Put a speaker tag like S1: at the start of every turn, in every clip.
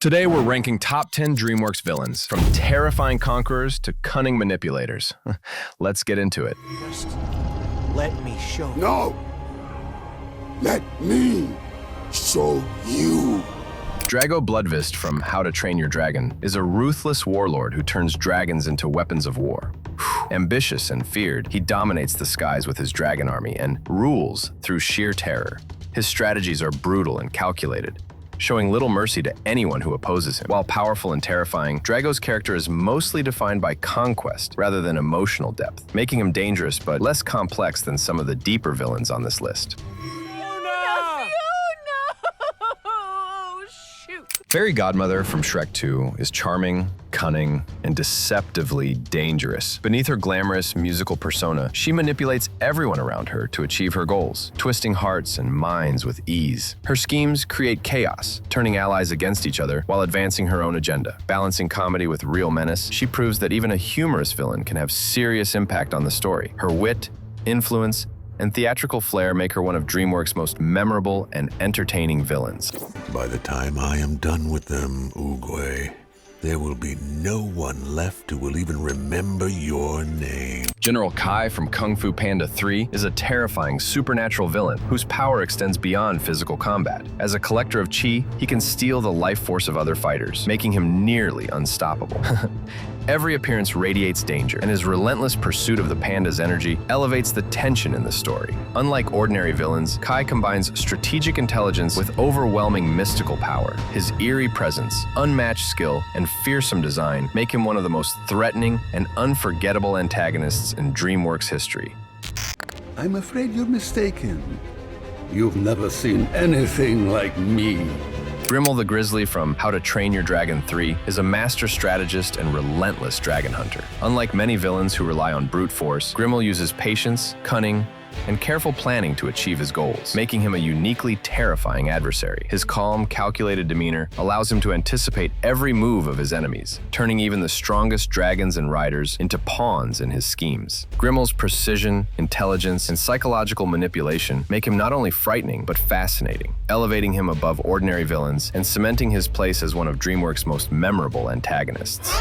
S1: Today, we're ranking top 10 DreamWorks villains, from terrifying conquerors to cunning manipulators. Let's get into it.
S2: Just let me show you.
S3: No! Let me show you.
S1: Drago Bloodfist from How to Train Your Dragon is a ruthless warlord who turns dragons into weapons of war. Ambitious and feared, he dominates the skies with his dragon army and rules through sheer terror. His strategies are brutal and calculated, showing little mercy to anyone who opposes him. While powerful and terrifying, Drago's character is mostly defined by conquest rather than emotional depth, making him dangerous but less complex than some of the deeper villains on this list. Fairy Godmother from Shrek 2 is charming, cunning, and deceptively dangerous. Beneath her glamorous musical persona, she manipulates everyone around her to achieve her goals, twisting hearts and minds with ease. Her schemes create chaos, turning allies against each other while advancing her own agenda. Balancing comedy with real menace, she proves that even a humorous villain can have serious impact on the story. Her wit, influence, and theatrical flair make her one of DreamWorks' most memorable and entertaining villains.
S3: By the time I am done with them, Oogway, there will be no one left who will even remember your name.
S1: General Kai from Kung Fu Panda 3 is a terrifying supernatural villain whose power extends beyond physical combat. As a collector of chi, he can steal the life force of other fighters, making him nearly unstoppable. Every appearance radiates danger, and his relentless pursuit of the panda's energy elevates the tension in the story. Unlike ordinary villains, Kai combines strategic intelligence with overwhelming mystical power. His eerie presence, unmatched skill, and fearsome design make him one of the most threatening and unforgettable antagonists in DreamWorks history.
S4: I'm afraid you're mistaken. You've never seen anything like me.
S1: Grimmel the Grizzly from How to Train Your Dragon 3 is a master strategist and relentless dragon hunter. Unlike many villains who rely on brute force, Grimmel uses patience, cunning, and careful planning to achieve his goals, making him a uniquely terrifying adversary. His calm, calculated demeanor allows him to anticipate every move of his enemies, turning even the strongest dragons and riders into pawns in his schemes. Grimmel's precision, intelligence, and psychological manipulation make him not only frightening, but fascinating, elevating him above ordinary villains and cementing his place as one of DreamWorks' most memorable antagonists.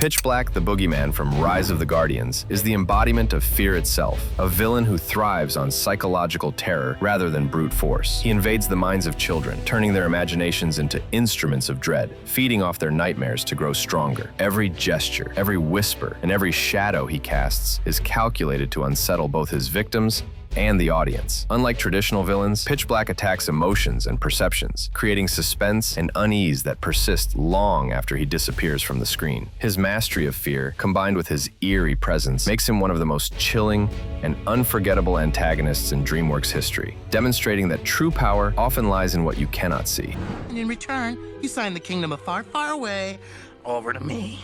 S1: Pitch Black the Boogeyman from Rise of the Guardians is the embodiment of fear itself, a villain who thrives on psychological terror rather than brute force. He invades the minds of children, turning their imaginations into instruments of dread, feeding off their nightmares to grow stronger. Every gesture, every whisper, and every shadow he casts is calculated to unsettle both his victims and the audience. Unlike traditional villains, Pitch Black attacks emotions and perceptions, creating suspense and unease that persist long after he disappears from the screen. His mastery of fear, combined with his eerie presence, makes him one of the most chilling and unforgettable antagonists in DreamWorks history, demonstrating that true power often lies in what you cannot see.
S2: And in return, you sign the kingdom of far, far away over to me.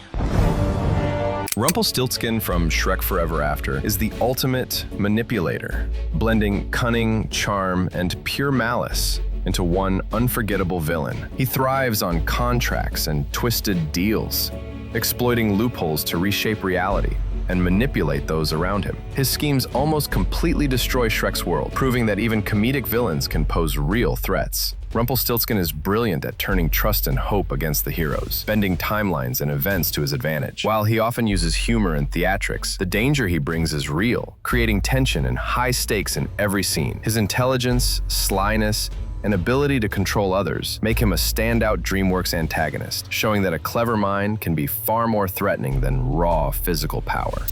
S1: Rumpelstiltskin from Shrek Forever After is the ultimate manipulator, blending cunning, charm, and pure malice into one unforgettable villain. He thrives on contracts and twisted deals, exploiting loopholes to reshape reality and manipulate those around him. His schemes almost completely destroy Shrek's world, proving that even comedic villains can pose real threats. Rumpelstiltskin is brilliant at turning trust and hope against the heroes, bending timelines and events to his advantage. While he often uses humor and theatrics, the danger he brings is real, creating tension and high stakes in every scene. His intelligence, slyness, and ability to control others make him a standout DreamWorks antagonist, showing that a clever mind can be far more threatening than raw physical power.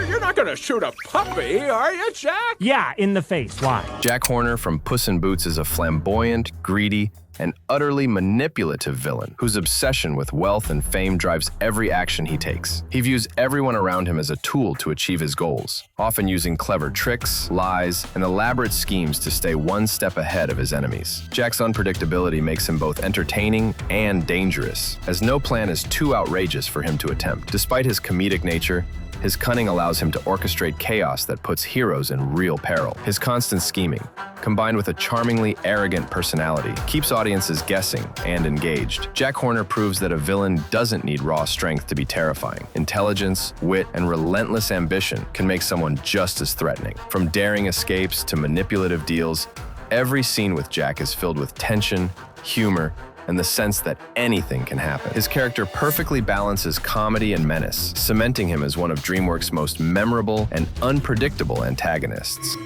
S5: You're not gonna shoot a puppy, are you, Jack?
S6: Yeah, in the face. Why?
S1: Jack Horner from Puss in Boots is a flamboyant, greedy, and utterly manipulative villain whose obsession with wealth and fame drives every action he takes. He views everyone around him as a tool to achieve his goals, often using clever tricks, lies, and elaborate schemes to stay one step ahead of his enemies. Jack's unpredictability makes him both entertaining and dangerous, as no plan is too outrageous for him to attempt. Despite his comedic nature, his cunning allows him to orchestrate chaos that puts heroes in real peril. His constant scheming, combined with a charmingly arrogant personality, keeps audiences guessing and engaged. Jack Horner proves that a villain doesn't need raw strength to be terrifying. Intelligence, wit, and relentless ambition can make someone just as threatening. From daring escapes to manipulative deals, Every scene with Jack is filled with tension, humor, and the sense that anything can happen. His character perfectly balances comedy and menace, cementing him as one of DreamWorks' most memorable and unpredictable antagonists.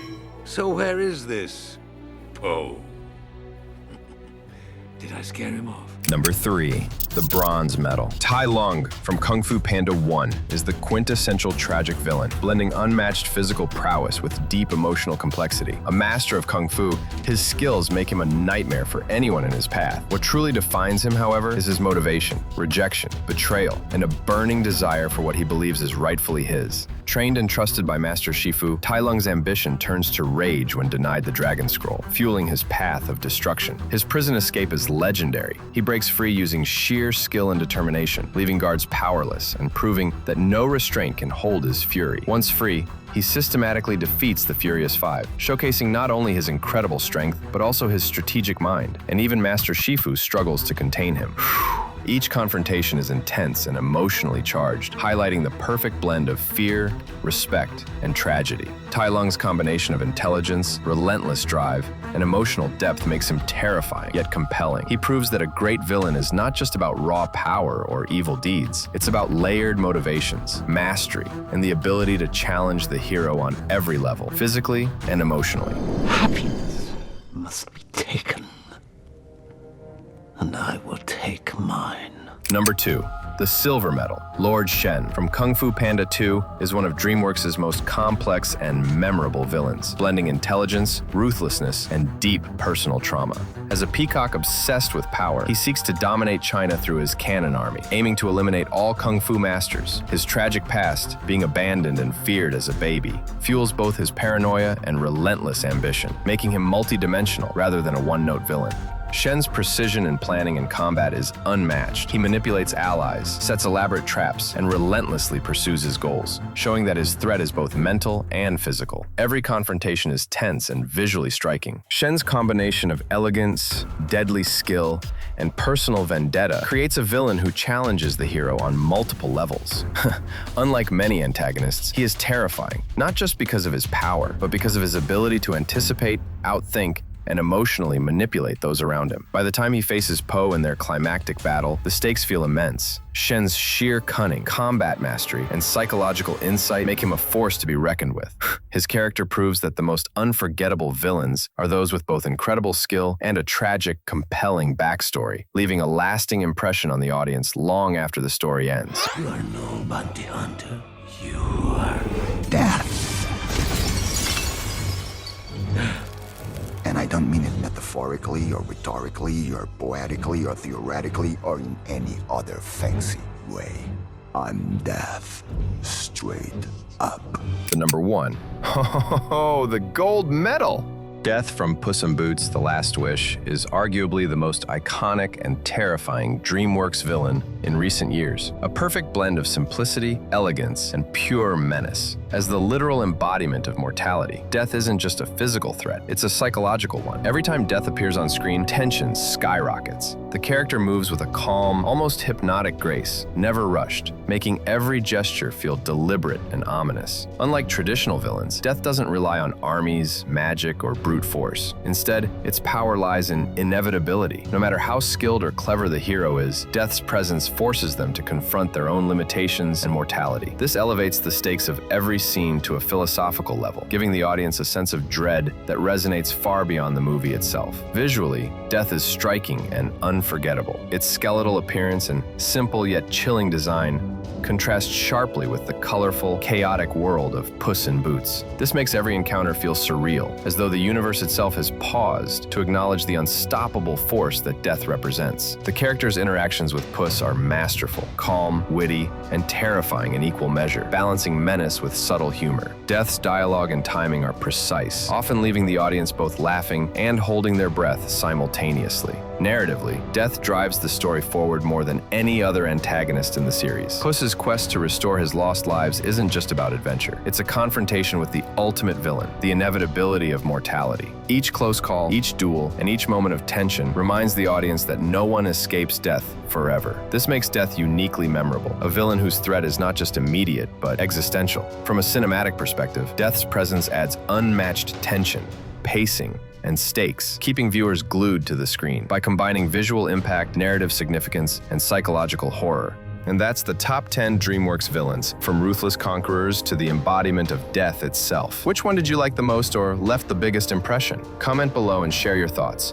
S3: So where is this Poe? Did I scare him off?
S1: Number 3, the bronze medal. Tai Lung from Kung Fu Panda 1 is the quintessential tragic villain, blending unmatched physical prowess with deep emotional complexity. A master of Kung Fu, his skills make him a nightmare for anyone in his path. What truly defines him, however, is his motivation, rejection, betrayal, and a burning desire for what he believes is rightfully his. Trained and trusted by Master Shifu, Tai Lung's ambition turns to rage when denied the Dragon Scroll, fueling his path of destruction. His prison escape is legendary. He breaks free using sheer skill and determination, leaving guards powerless and proving that no restraint can hold his fury. Once free, he systematically defeats the Furious Five, showcasing not only his incredible strength, but also his strategic mind, and even Master Shifu struggles to contain him. Each confrontation is intense and emotionally charged, highlighting the perfect blend of fear, respect, and tragedy. Tai Lung's combination of intelligence, relentless drive, and emotional depth makes him terrifying, yet compelling. He proves that a great villain is not just about raw power or evil deeds. It's about layered motivations, mastery, and the ability to challenge the hero on every level, physically and emotionally.
S6: Happiness must be taken, and I will take mine.
S1: Number 2, the silver medal. Lord Shen from Kung Fu Panda 2 is one of DreamWorks' most complex and memorable villains, blending intelligence, ruthlessness, and deep personal trauma. As a peacock obsessed with power, he seeks to dominate China through his cannon army, aiming to eliminate all Kung Fu masters. His tragic past, being abandoned and feared as a baby, fuels both his paranoia and relentless ambition, making him multi-dimensional rather than a one-note villain. Shen's precision in planning and combat is unmatched. He manipulates allies, sets elaborate traps, and relentlessly pursues his goals, showing that his threat is both mental and physical. Every confrontation is tense and visually striking. Shen's combination of elegance, deadly skill, and personal vendetta creates a villain who challenges the hero on multiple levels. Unlike many antagonists, he is terrifying, not just because of his power, but because of his ability to anticipate, outthink, and emotionally manipulate those around him. By the time he faces Poe in their climactic battle, the stakes feel immense. Shen's sheer cunning, combat mastery, and psychological insight make him a force to be reckoned with. His character proves that the most unforgettable villains are those with both incredible skill and a tragic, compelling backstory, leaving a lasting impression on the audience long after the story ends.
S6: You are no bounty hunter. You are death.
S7: And I don't mean it metaphorically or rhetorically or poetically or theoretically or in any other fancy way. I'm death, straight up.
S1: The number 1. Oh, the gold medal! Death from Puss in Boots: The Last Wish is arguably the most iconic and terrifying DreamWorks villain in recent years. A perfect blend of simplicity, elegance, and pure menace. As the literal embodiment of mortality, Death isn't just a physical threat, it's a psychological one. Every time Death appears on screen, tension skyrockets. The character moves with a calm, almost hypnotic grace, never rushed, making every gesture feel deliberate and ominous. Unlike traditional villains, Death doesn't rely on armies, magic, or brute force. Instead, its power lies in inevitability. No matter how skilled or clever the hero is, Death's presence forces them to confront their own limitations and mortality. This elevates the stakes of every scene to a philosophical level, giving the audience a sense of dread that resonates far beyond the movie itself. Visually, Death is striking and unforgettable. Its skeletal appearance and simple yet chilling design contrast sharply with the colorful, chaotic world of Puss in Boots. This makes every encounter feel surreal, as though the universe itself has paused to acknowledge the unstoppable force that Death represents. The character's interactions with Puss are masterful, calm, witty, and terrifying in equal measure, balancing menace with subtle humor. Death's dialogue and timing are precise, often leaving the audience both laughing and holding their breath simultaneously. Narratively, Death drives the story forward more than any other antagonist in the series. Puss's quest to restore his lost lives isn't just about adventure. It's a confrontation with the ultimate villain, the inevitability of mortality. Each close call, each duel, and each moment of tension reminds the audience that no one escapes death forever. This makes Death uniquely memorable, a villain whose threat is not just immediate, but existential. From a cinematic perspective, Death's presence adds unmatched tension, pacing, and stakes, keeping viewers glued to the screen by combining visual impact, narrative significance, and psychological horror. And that's the top 10 DreamWorks villains, from ruthless conquerors to the embodiment of death itself. Which one did you like the most or left the biggest impression? Comment below and share your thoughts.